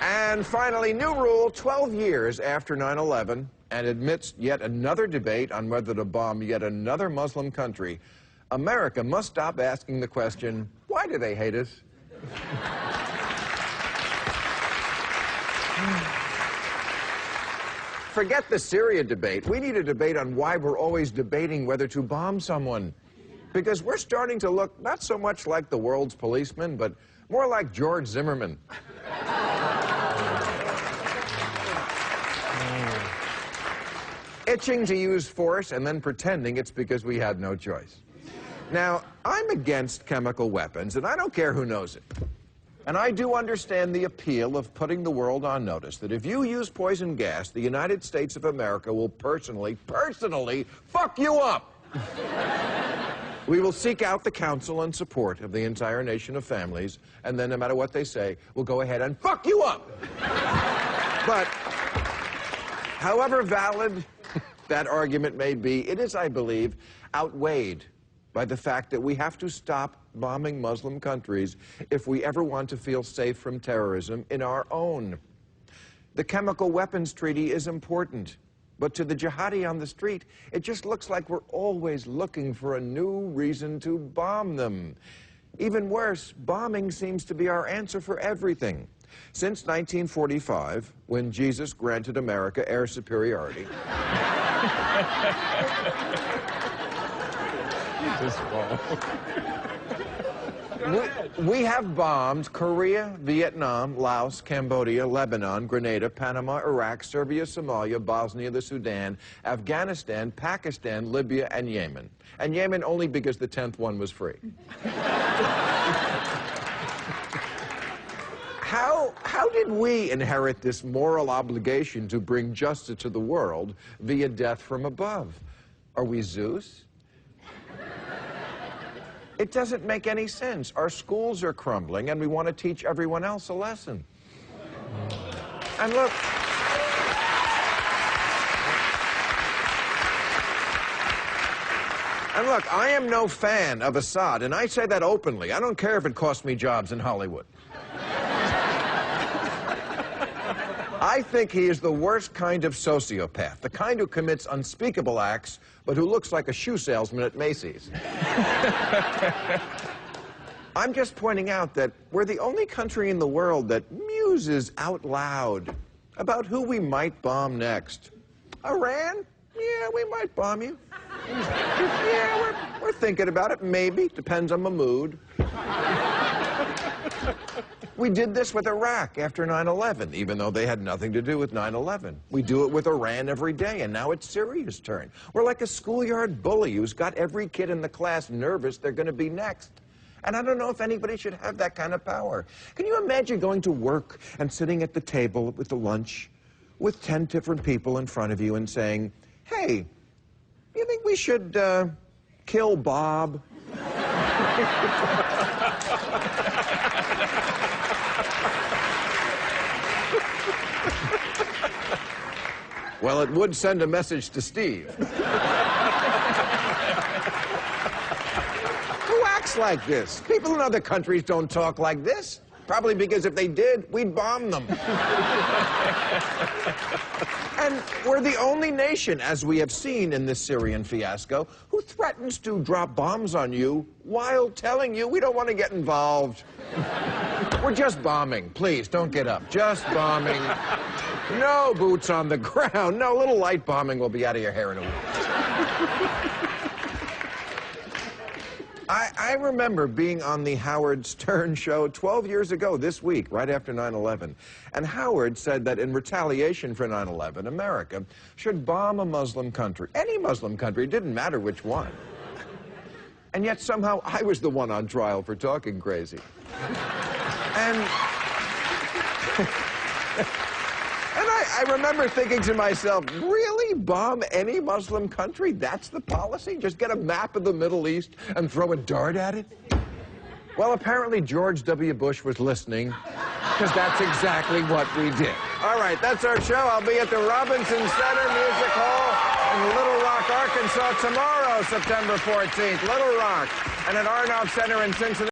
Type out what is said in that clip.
And finally, new rule 12 years after 9/11, and amidst yet another debate on whether to bomb yet another Muslim country, America must stop asking the question, why do they hate us? Forget the Syria debate. We need a debate on why we're always debating whether to bomb someone. Because we're starting to look not so much like the world's policeman, but more like George Zimmerman. Itching to use force and then pretending it's because we had no choice. Now, I'm against chemical weapons, and I don't care who knows it. And I do understand the appeal of putting the world on notice that if you use poison gas, the United States of America will personally fuck you up. We will seek out the counsel and support of the entire nation of families, and then no matter what they say, we'll go ahead and fuck you up. But however valid that argument may be, it is, I believe, outweighed by the fact that we have to stop bombing Muslim countries if we ever want to feel safe from terrorism in our own. The chemical weapons treaty is important, but to the jihadi on the street, it just looks like we're always looking for a new reason to bomb them. Even worse, bombing seems to be our answer for everything. Since 1945, when Jesus granted America air superiority, we have bombed Korea, Vietnam, Laos, Cambodia, Lebanon, Grenada, Panama, Iraq, Serbia, Somalia, Bosnia, the Sudan, Afghanistan, Pakistan, Libya, and Yemen. And Yemen only because the 10th one was free. How did we inherit this moral obligation to bring justice to the world via death from above? Are we Zeus? It doesn't make any sense. Our schools are crumbling, and we want to teach everyone else a lesson. And look, I am no fan of Assad, and I say that openly. I don't care if it costs me jobs in Hollywood. I think he is the worst kind of sociopath, the kind who commits unspeakable acts, but who looks like a shoe salesman at Macy's. I'm just pointing out that we're the only country in the world that muses out loud about who we might bomb next. Iran? Yeah, we might bomb you. Yeah, we're thinking about it, maybe. Depends on the mood. We did this with Iraq after 9/11, even though they had nothing to do with 9/11. We do it with Iran every day, and now it's Syria's turn. We're like a schoolyard bully who's got every kid in the class nervous they're going to be next. And I don't know if anybody should have that kind of power. Can you imagine going to work and sitting at the table with the lunch with 10 different people in front of you and saying, hey, you think we should kill Bob? Well, it would send a message to Steve. Who acts like this? People in other countries don't talk like this. Probably because if they did, we'd bomb them. And we're the only nation, as we have seen in this Syrian fiasco, who threatens to drop bombs on you while telling you we don't want to get involved. We're just bombing. Please, don't get up. Just bombing. No boots on the ground. No, a little light bombing will be out of your hair in a week. I remember being on the Howard Stern show 12 years ago this week, right after 9/11. And Howard said that in retaliation for 9/11, America should bomb a Muslim country. Any Muslim country, it didn't matter which one. And yet somehow I was the one on trial for talking crazy. And I remember thinking to myself, really, bomb any Muslim country? That's the policy? Just get a map of the Middle East and throw a dart at it? Well, apparently George W. Bush was listening, because that's exactly what we did. All right, that's our show. I'll be at the Robinson Center Music Hall in Little Rock, Arkansas tomorrow, September 14th. Little Rock. And at Arnold Center in Cincinnati.